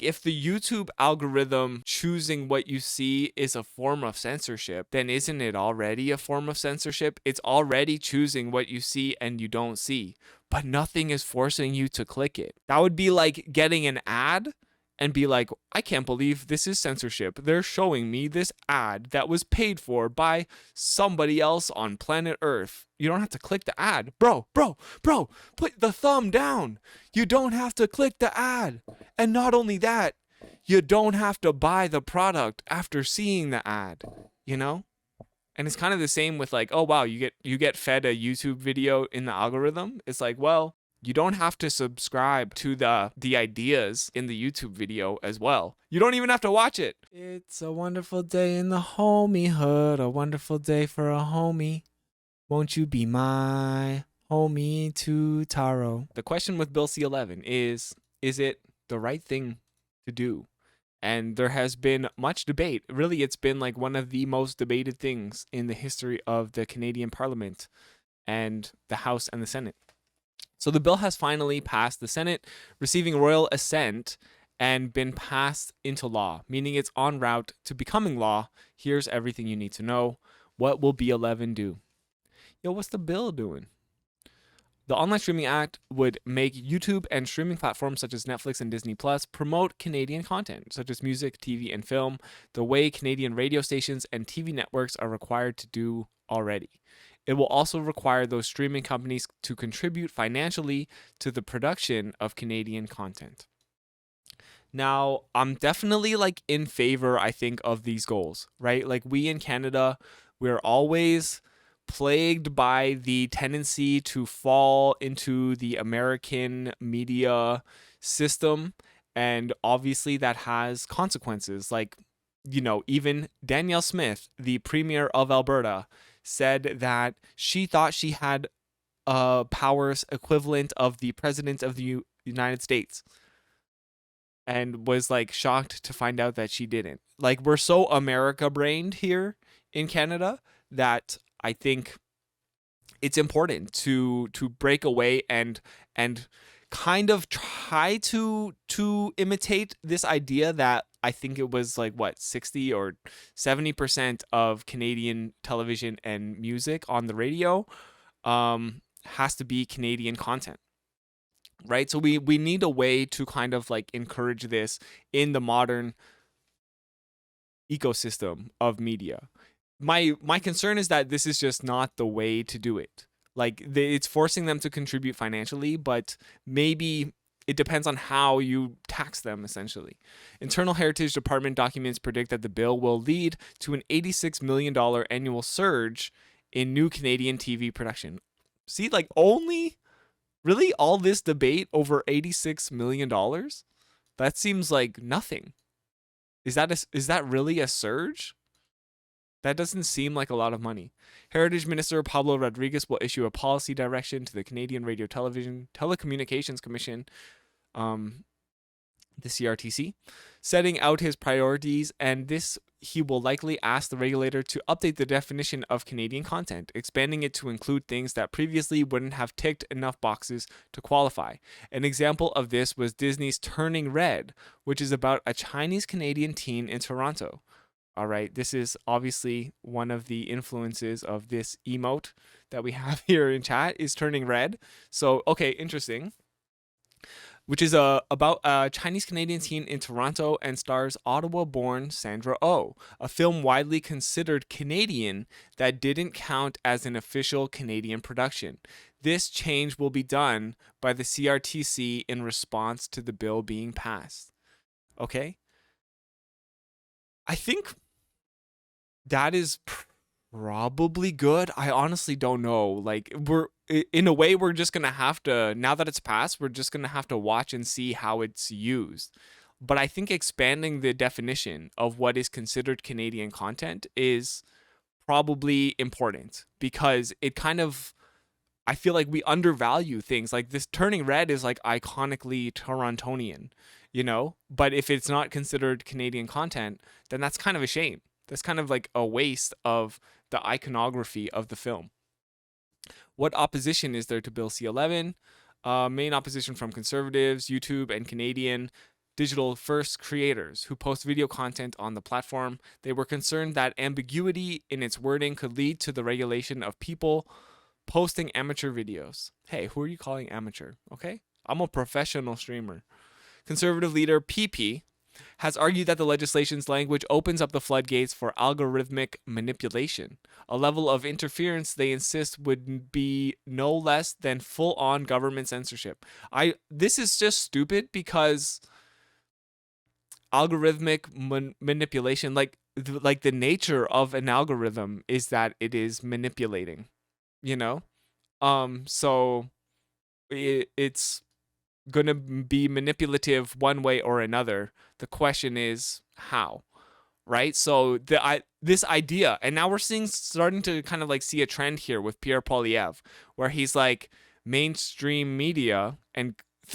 if the YouTube algorithm choosing what you see is a form of censorship, then isn't it already a form of censorship? It's already choosing what you see and you don't see, but nothing is forcing you to click it. That would be like getting an ad and be like, I can't believe this is censorship. They're showing me this ad that was paid for by somebody else on planet Earth. You don't have to click the ad. Bro, put the thumb down. You don't have to click the ad. And not only that, you don't have to buy the product after seeing the ad, you know? And it's kind of the same with like, oh wow, you get fed a YouTube video in the algorithm. It's like, well, you don't have to subscribe to the ideas in the YouTube video as well. You don't even have to watch it. It's a wonderful day in the homiehood, a wonderful day for a homie. Won't you be my homie to Taro? The question with Bill C-11 is it the right thing to do? And there has been much debate. Really, it's been like one of the most debated things in the history of the Canadian Parliament and the House and the Senate. So the bill has finally passed the Senate, receiving royal assent and been passed into law, meaning it's en route to becoming law. Here's everything you need to know. What will B11 do? Yo, what's the bill doing? The Online Streaming Act would make YouTube and streaming platforms such as Netflix and Disney Plus promote Canadian content, such as music, TV, and film, the way Canadian radio stations and TV networks are required to do already. It will also require those streaming companies to contribute financially to the production of Canadian content. Now, I'm definitely like in favor, I think, of these goals, right? Like we in Canada, we're always plagued by the tendency to fall into the American media system. And obviously that has consequences. Like, you know, even Danielle Smith, the Premier of Alberta, said that she thought she had powers equivalent of the President of the United States, and was like shocked to find out that she didn't. Like, we're so America brained here in Canada that I think it's important to break away and kind of try to imitate this idea that I think it was like what 60 or 70% of Canadian television and music on the radio has to be Canadian content. Right? So we need a way to kind of like encourage this in the modern ecosystem of media. My concern is that this is just not the way to do it. Like it's forcing them to contribute financially, but maybe it depends on how you tax them, essentially. Internal Heritage Department documents predict that the bill will lead to an $86 million annual surge in new Canadian TV production. See, like only really all this debate over $86 million? That seems like nothing. Is that really a surge? That doesn't seem like a lot of money. Heritage Minister Pablo Rodriguez will issue a policy direction to the Canadian Radio Television Telecommunications Commission, the CRTC, setting out his priorities, and this he will likely ask the regulator to update the definition of Canadian content, expanding it to include things that previously wouldn't have ticked enough boxes to qualify. An example of this was Disney's Turning Red, which is about a Chinese Canadian teen in Toronto. All right, this is obviously one of the influences of this emote that we have here in chat is Turning Red. So, okay, interesting. Which is about a Chinese Canadian teen in Toronto and stars Ottawa-born Sandra Oh, a film widely considered Canadian that didn't count as an official Canadian production. This change will be done by the CRTC in response to the bill being passed. Okay? I think that is probably good. I honestly don't know. Like, in a way, we're just going to have to, now that it's passed, we're just going to have to watch and see how it's used. But I think expanding the definition of what is considered Canadian content is probably important, because it kind of, I feel like we undervalue things. Like this Turning Red is like iconically Torontonian, you know? But if it's not considered Canadian content, then that's kind of a shame. That's kind of like a waste of the iconography of the film. What opposition is there to Bill C-11? Main opposition from Conservatives, YouTube, and Canadian digital first creators who post video content on the platform. They were concerned that ambiguity in its wording could lead to the regulation of people posting amateur videos. Hey, who are you calling amateur? Okay? I'm a professional streamer. Conservative leader PP has argued that the legislation's language opens up the floodgates for algorithmic manipulation, a level of interference they insist would be no less than full-on government censorship. This is just stupid because algorithmic manipulation, like the nature of an algorithm is that it is manipulating, you know? So it's gonna be manipulative one way or another. The question is how, right? So this idea, and now we're starting to kind of like see a trend here with Pierre Poilievre, where he's like mainstream media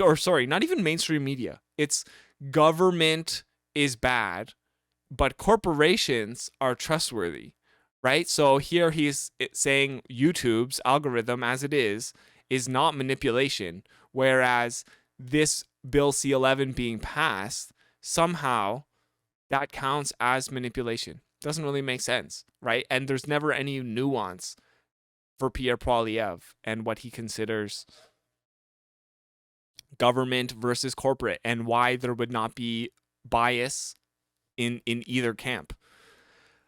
or sorry, not even mainstream media. It's government is bad, but corporations are trustworthy, right? So here he's saying YouTube's algorithm as it is not manipulation, whereas this bill C-11 being passed, somehow that counts as manipulation. Doesn't really make sense, right? And there's never any nuance for Pierre Poilievre and what he considers government versus corporate and why there would not be bias in either camp.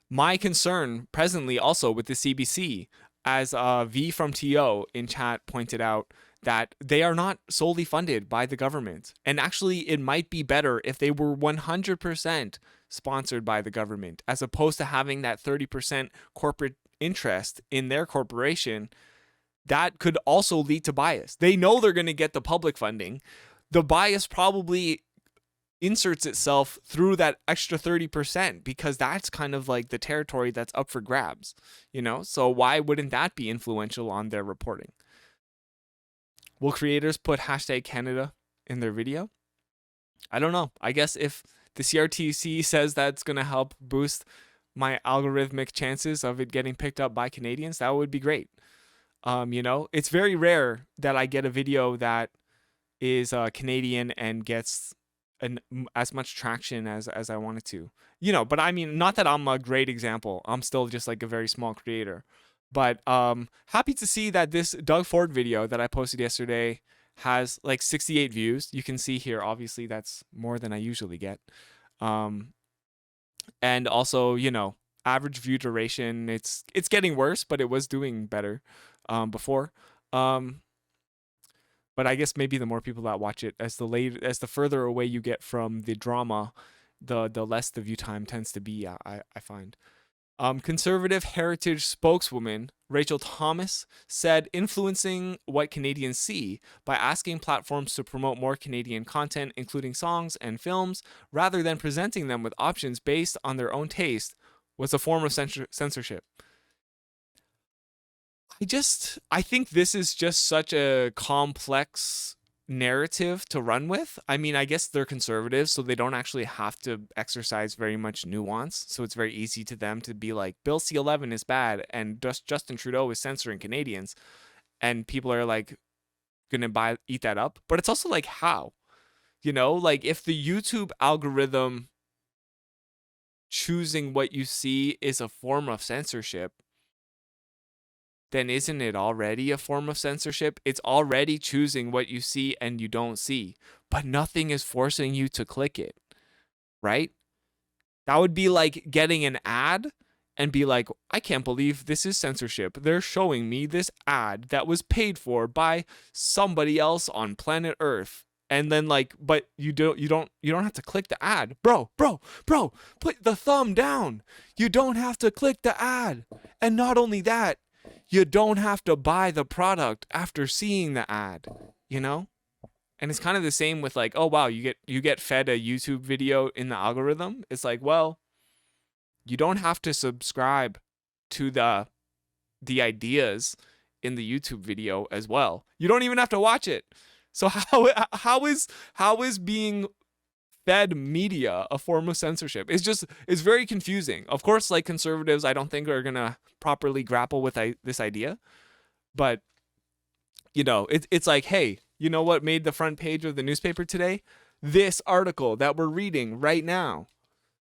My concern presently also with the CBC, as V from TO in chat pointed out, that they are not solely funded by the government. And actually, it might be better if they were 100% sponsored by the government, as opposed to having that 30% corporate interest in their corporation. That could also lead to bias. They know they're going to get the public funding. The bias probably inserts itself through that extra 30% because that's kind of like the territory that's up for grabs, you know? So why wouldn't that be influential on their reporting? Will creators put #Canada in their video? I don't know. I guess if the CRTC says that's going to help boost my algorithmic chances of it getting picked up by Canadians, that would be great. You know, it's very rare that I get a video that is Canadian and gets as much traction as I wanted to. You know, but I mean, not that I'm a great example. I'm still just like a very small creator. But happy to see that this Doug Ford video that I posted yesterday has like 68 views. You can see here, obviously, that's more than I usually get. And also, you know, average view duration, it's getting worse, but it was doing better before. But I guess maybe the more people that watch it, as the further away you get from the drama, the less the view time tends to be. I find. Conservative heritage spokeswoman Rachel Thomas said influencing what Canadians see by asking platforms to promote more Canadian content, including songs and films, rather than presenting them with options based on their own taste, was a form of censorship. I think this is just such a complex narrative to run with. I mean, I guess they're conservative, so they don't actually have to exercise very much nuance. So it's very easy to them to be like, Bill C-11 is bad and Justin Trudeau is censoring Canadians. And people are like, gonna eat that up. But it's also like, how? You know, like if the YouTube algorithm choosing what you see is a form of censorship, then isn't it already a form of censorship? It's already choosing what you see and you don't see, but nothing is forcing you to click it, right? That would be like getting an ad and be like, I can't believe this is censorship. They're showing me this ad that was paid for by somebody else on planet Earth. And then like, but you don't have to click the ad. Bro, put the thumb down. You don't have to click the ad. And not only that, you don't have to buy the product after seeing the ad, you know? And it's kind of the same with like, oh wow, you get fed a YouTube video in the algorithm. It's like, well, you don't have to subscribe to the ideas in the YouTube video as well. You don't even have to watch it. So how is being fed media a form of censorship? It's very confusing. Of course, like conservatives, I don't think are gonna properly grapple with this idea, but you know, it's like, hey, you know what made the front page of the newspaper today? this article that we're reading right now.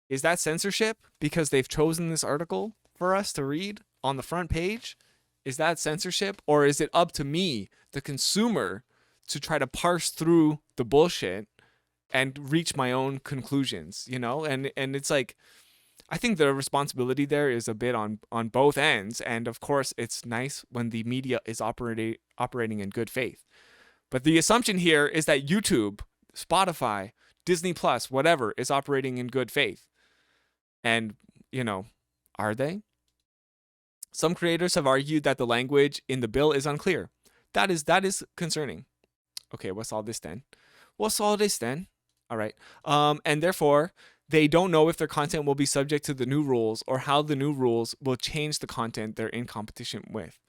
Is that censorship because they've chosen this article for us to read on the front page? Is that censorship, or is it up to me, the consumer, to try to parse through the bullshit and reach my own conclusions, you know? And it's like, I think the responsibility there is a bit on both ends. And of course, it's nice when the media is operating in good faith. But the assumption here is that YouTube, Spotify, Disney Plus, whatever, is operating in good faith. And, you know, are they? Some creators have argued that the language in the bill is unclear. That is concerning. Okay, what's all this then? What's all this then? All right. And therefore, they don't know if their content will be subject to the new rules or how the new rules will change the content they're in competition with.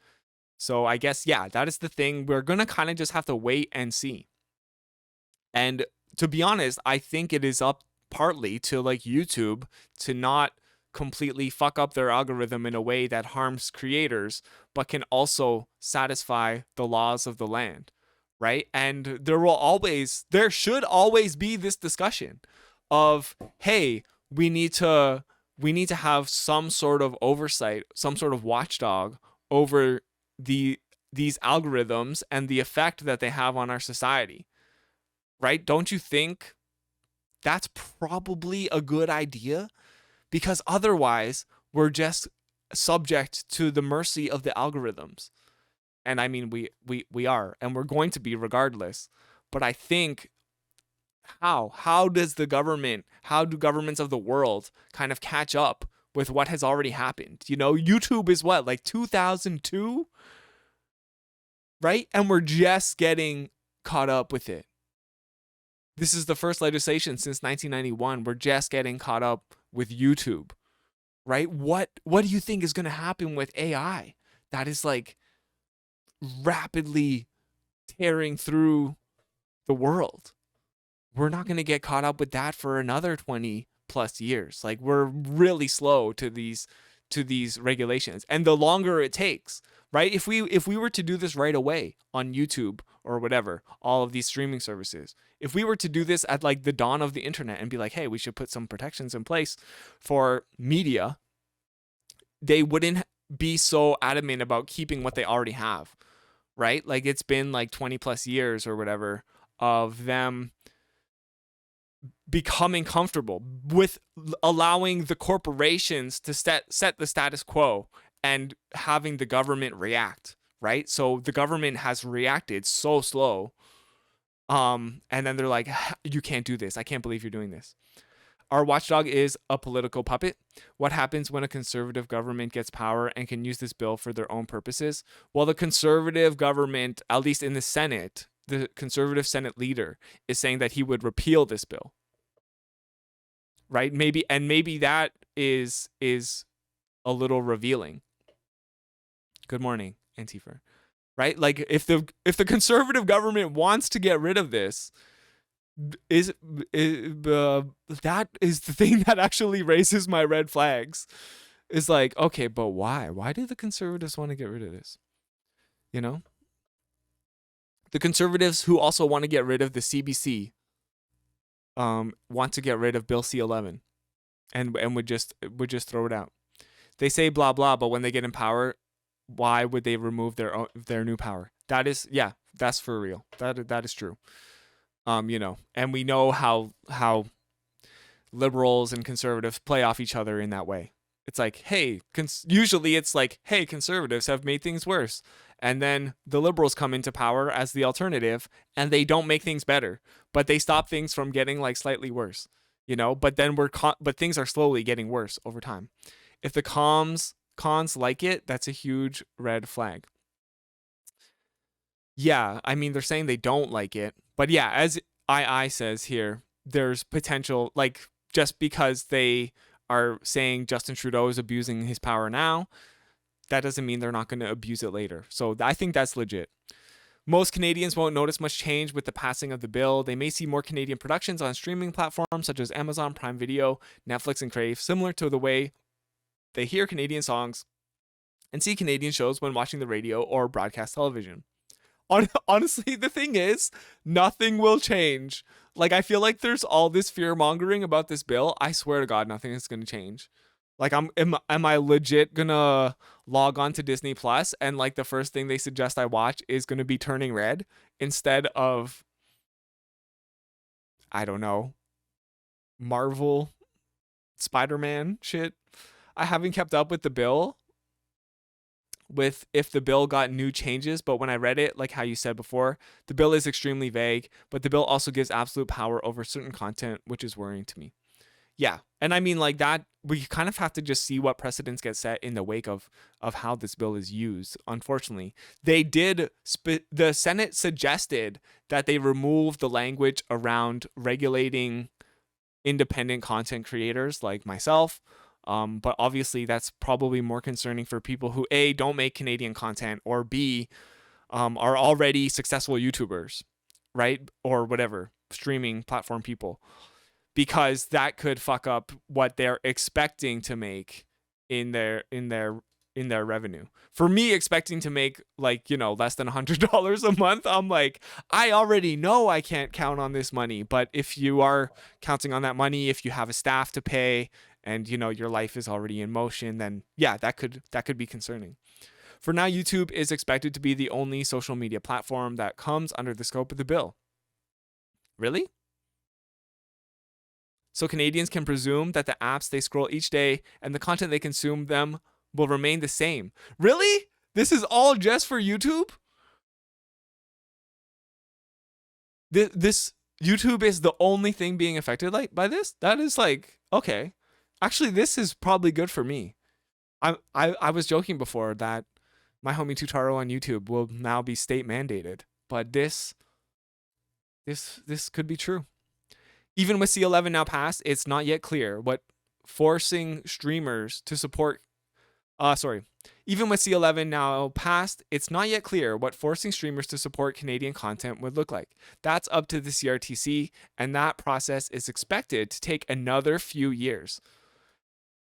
So I guess, yeah, that is the thing. We're going to kind of just have to wait and see. And to be honest, I think it is up partly to like YouTube to not completely fuck up their algorithm in a way that harms creators, but can also satisfy the laws of the land, right? And there should always be this discussion of, hey, we need to have some sort of oversight, some sort of watchdog over these algorithms and the effect that they have on our society, right? Don't you think that's probably a good idea? Because otherwise, we're just subject to the mercy of the algorithms. And I mean, we are, and we're going to be regardless. But I think, how do governments of the world kind of catch up with what has already happened? You know, YouTube is what, like 2002? Right? And we're just getting caught up with it. This is the first legislation since 1991. We're just getting caught up with YouTube, right? What do you think is going to happen with AI that is like rapidly tearing through the world? We're not going to get caught up with that for another 20 plus years. Like, we're really slow to these regulations, and the longer it takes, right? If we were to do this right away on YouTube or whatever, all of these streaming services, if we were to do this at like the dawn of the internet and be like, hey, we should put some protections in place for media, they wouldn't be so adamant about keeping what they already have, right? Like, it's been like 20 plus years or whatever of them becoming comfortable with allowing the corporations to set the status quo and having the government react, right? So the government has reacted so slow. And then they're like, you can't do this. I can't believe you're doing this. Our watchdog is a political puppet. What happens when a conservative government gets power and can use this bill for their own purposes? Well, the conservative government, at least in the Senate, the conservative Senate leader is saying that he would repeal this bill. Right? Maybe that is a little revealing. Good morning, Antifa. Right? Like, if the conservative government wants to get rid of this, that is the thing that actually raises my red flags. Is like, okay, but why? Why do the conservatives want to get rid of this? You know? The conservatives who also want to get rid of the CBC want to get rid of Bill C-11 and would just throw it out. They say blah blah, but when they get in power, why would they remove their new power? That is, yeah, that's for real. That is true. You know, and we know how liberals and conservatives play off each other in that way. It's like, hey, usually it's like, hey, conservatives have made things worse. And then the liberals come into power as the alternative, and they don't make things better, but they stop things from getting like slightly worse, you know. But then but things are slowly getting worse over time. If the cons like it, that's a huge red flag. Yeah, I mean, they're saying they don't like it, but yeah, as II says here, there's potential, like, just because they are saying Justin Trudeau is abusing his power now, that doesn't mean they're not going to abuse it later. So I think that's legit. Most Canadians won't notice much change with the passing of the bill. They may see more Canadian productions on streaming platforms such as Amazon Prime Video, Netflix, and Crave, similar to the way they hear Canadian songs and see Canadian shows when watching the radio or broadcast television. Honestly, the thing is, nothing will change. Like, I feel like there's all this fear mongering about this bill. I swear to God, nothing is gonna change. Like, am I legit gonna log on to Disney Plus and like the first thing they suggest I watch is gonna be Turning Red instead of, I don't know, Marvel Spider-Man shit? I haven't kept up with the bill, with if the bill got new changes, but when I read it, like how you said before, the bill is extremely vague, but the bill also gives absolute power over certain content, which is worrying to me. Yeah. And I mean, like, that we kind of have to just see what precedents get set in the wake of how this bill is used. Unfortunately, they did the Senate suggested that they remove the language around regulating independent content creators like myself. But obviously, that's probably more concerning for people who A, don't make Canadian content, or B, are already successful YouTubers, right? Or whatever, streaming platform people, because that could fuck up what they're expecting to make in their revenue. For me, expecting to make, like, less than $100 a month, I'm like, I already know I can't count on this money. But if you are counting on that money, if you have a staff to pay, and your life is already in motion, then yeah, that could be concerning. For now, YouTube is expected to be the only social media platform that comes under the scope of the bill. Really? So Canadians can presume that the apps they scroll each day and the content they consume them will remain the same. Really? This is all just for YouTube? This YouTube is the only thing being affected like by this? That is like, okay. Actually, this is probably good for me. I was joking before that My Homie Tutaro on YouTube will now be state mandated, but this could be true. Even with C-11 now passed, it's not yet clear what forcing streamers to support. Even with C-11 now passed, it's not yet clear what forcing streamers to support Canadian content would look like. That's up to the CRTC, and that process is expected to take another few years.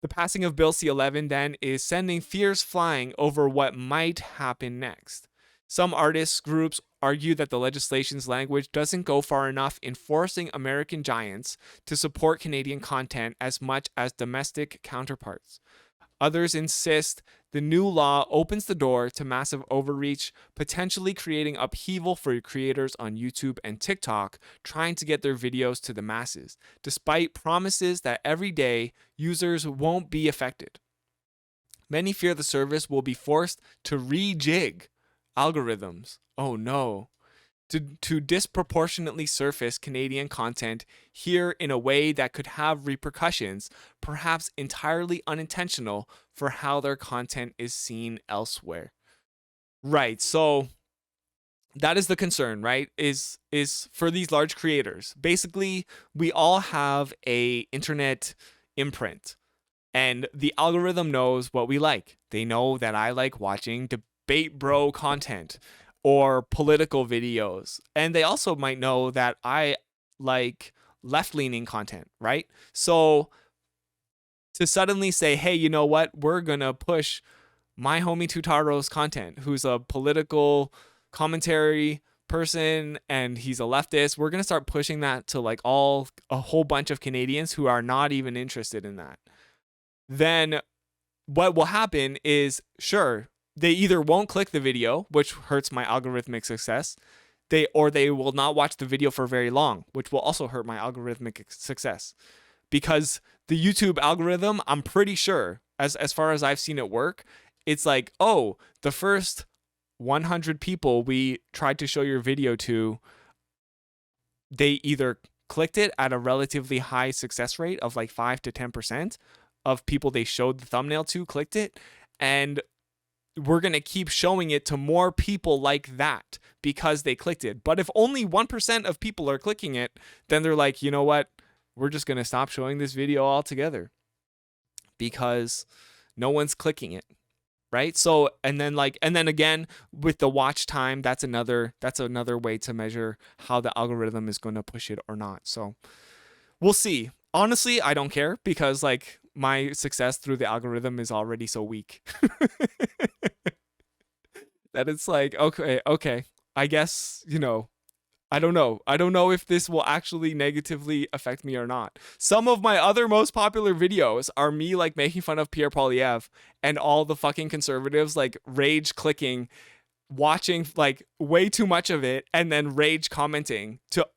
The passing of Bill C-11 then is sending fears flying over what might happen next. Some artists groups argue that the legislation's language doesn't go far enough in forcing American giants to support Canadian content as much as domestic counterparts. Others insist the new law opens the door to massive overreach, potentially creating upheaval for creators on YouTube and TikTok trying to get their videos to the masses, despite promises that every day users won't be affected. Many fear the service will be forced to rejig algorithms. Oh no. To disproportionately surface Canadian content here in a way that could have repercussions, perhaps entirely unintentional, for how their content is seen elsewhere. Right. So that is the concern, right? Is for these large creators. Basically, we all have a internet imprint, and the algorithm knows what we like. They know that I like watching debate bro content or political videos. And they also might know that I like left-leaning content, right? So to suddenly say, hey, you know what? We're going to push My Homie Tutaro's content, who's a political commentary person and he's a leftist. We're going to start pushing that to like a whole bunch of Canadians who are not even interested in that. Then what will happen is, sure, they either won't click the video, which hurts my algorithmic success, or they will not watch the video for very long, which will also hurt my algorithmic success. Because the YouTube algorithm, I'm pretty sure, as far as I've seen it work, it's like, oh, the first 100 people we tried to show your video to, they either clicked it at a relatively high success rate of like 5 to 10% of people they showed the thumbnail to clicked it, and we're going to keep showing it to more people like that because they clicked it. But if only 1% of people are clicking it, then they're like, you know what? We're just going to stop showing this video altogether because no one's clicking it. Right? So, and then again, with the watch time, that's another way to measure how the algorithm is going to push it or not. So we'll see. Honestly, I don't care because like my success through the algorithm is already so weak that it's like, okay, I guess, I don't know. I don't know if this will actually negatively affect me or not. Some of my other most popular videos are me like making fun of Pierre Poilievre and all the fucking conservatives like rage clicking, watching like way too much of it and then rage commenting to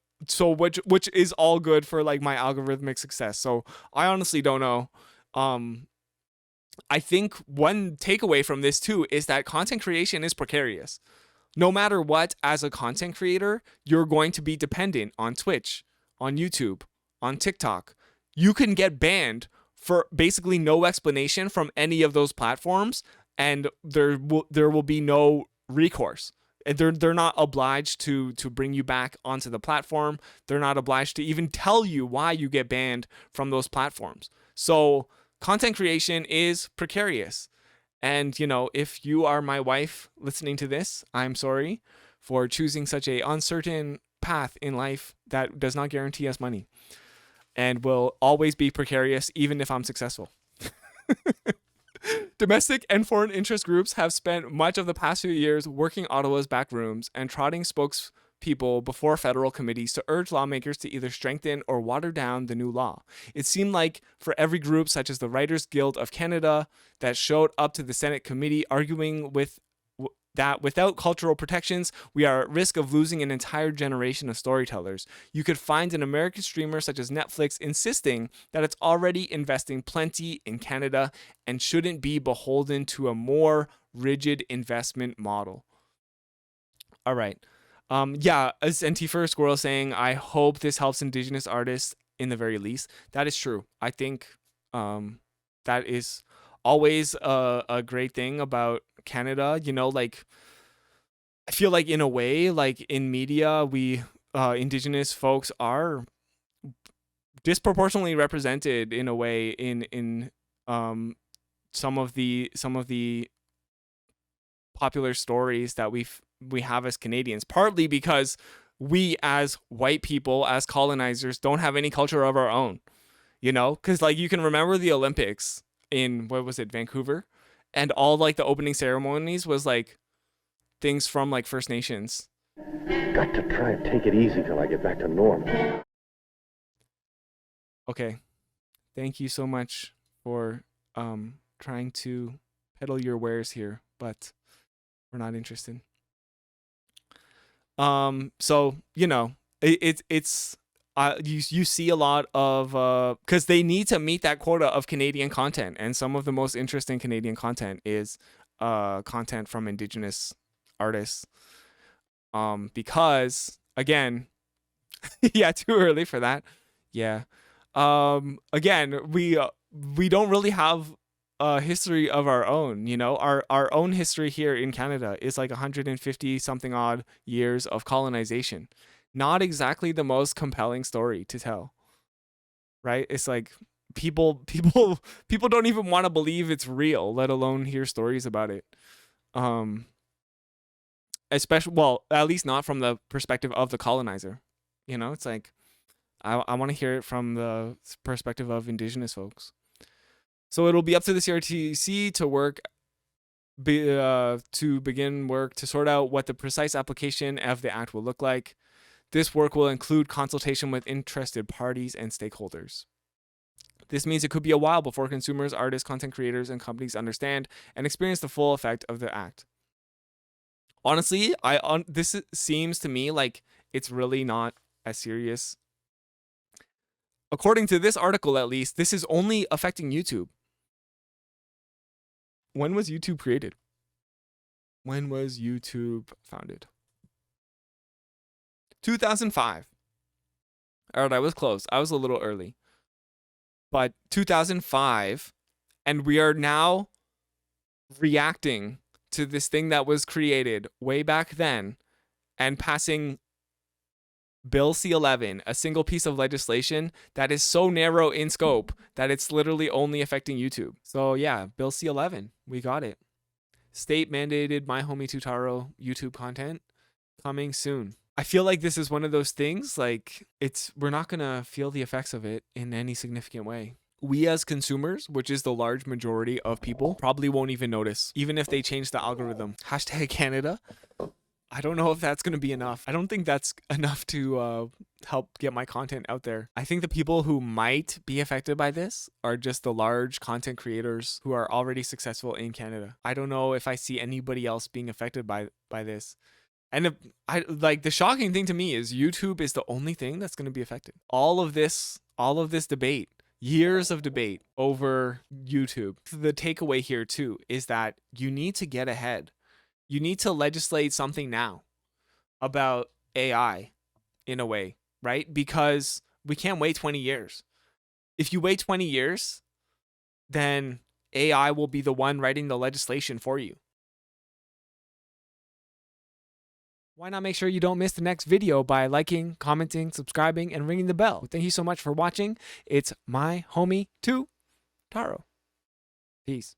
which is all good for like my algorithmic success. So I honestly don't know. I think one takeaway from this too is that content creation is precarious. No matter what, as a content creator, you're going to be dependent on Twitch, on YouTube, on TikTok. You can get banned for basically no explanation from any of those platforms, and there will be no recourse. They're not obliged to bring you back onto the platform. They're not obliged to even tell you why you get banned from those platforms. So content creation is precarious. And, if you are my wife listening to this, I'm sorry for choosing such a uncertain path in life that does not guarantee us money and will always be precarious, even if I'm successful. Domestic and foreign interest groups have spent much of the past few years working Ottawa's back rooms and trotting spokespeople before federal committees to urge lawmakers to either strengthen or water down the new law. It seemed like for every group, such as the Writers Guild of Canada, that showed up to the Senate committee arguing that without cultural protections, we are at risk of losing an entire generation of storytellers. You could find an American streamer such as Netflix insisting that it's already investing plenty in Canada and shouldn't be beholden to a more rigid investment model. All right. As Antifa Squirrel saying, I hope this helps Indigenous artists in the very least. That is true. I think that is always a great thing about Canada. Like, I feel like in a way, like in media, we Indigenous folks are disproportionately represented in a way in some of the popular stories that we have as Canadians, partly because we as white people, as colonizers, don't have any culture of our own, because like you can remember the Olympics in, what was it, Vancouver, and all like the opening ceremonies was like things from like First Nations. Got to try and take it easy till I get back to normal. Okay, thank you so much for trying to peddle your wares here, but we're not interested. So it's you see a lot of because they need to meet that quota of Canadian content, and some of the most interesting Canadian content is content from Indigenous artists. Because again, yeah, too early for that. Yeah. Again, we don't really have a history of our own. Our own history here in Canada is like 150 something odd years of colonization. Not exactly the most compelling story to tell, right? It's like people don't even want to believe it's real, let alone hear stories about it. Especially, well, at least not from the perspective of the colonizer. It's like I want to hear it from the perspective of Indigenous folks. So it'll be up to the CRTC to begin work to sort out what the precise application of the act will look like. This work will include consultation with interested parties and stakeholders. This means it could be a while before consumers, artists, content creators, and companies understand and experience the full effect of the act. Honestly, this seems to me like it's really not as serious. According to this article, at least, this is only affecting YouTube. When was YouTube created? When was YouTube founded? 2005. All right, I was close. I was a little early. But 2005, and we are now reacting to this thing that was created way back then and passing Bill C-11, a single piece of legislation that is so narrow in scope that it's literally only affecting YouTube. So yeah, Bill C-11, we got it. State mandated My Homie Tutaro YouTube content coming soon. I feel like this is one of those things, like we're not gonna feel the effects of it in any significant way. We as consumers, which is the large majority of people, probably won't even notice, even if they change the algorithm. #Canada. I don't know if that's going to be enough. I don't think that's enough to help get my content out there. I think the people who might be affected by this are just the large content creators who are already successful in Canada. I don't know if I see anybody else being affected by this. And the shocking thing to me is YouTube is the only thing that's going to be affected. All of this debate, years of debate over YouTube. The takeaway here too is that you need to get ahead. You need to legislate something now about AI in a way, right? Because we can't wait 20 years. If you wait 20 years, then AI will be the one writing the legislation for you. Why not make sure you don't miss the next video by liking, commenting, subscribing, and ringing the bell? Thank you so much for watching. It's my homie 2, Taro. Peace.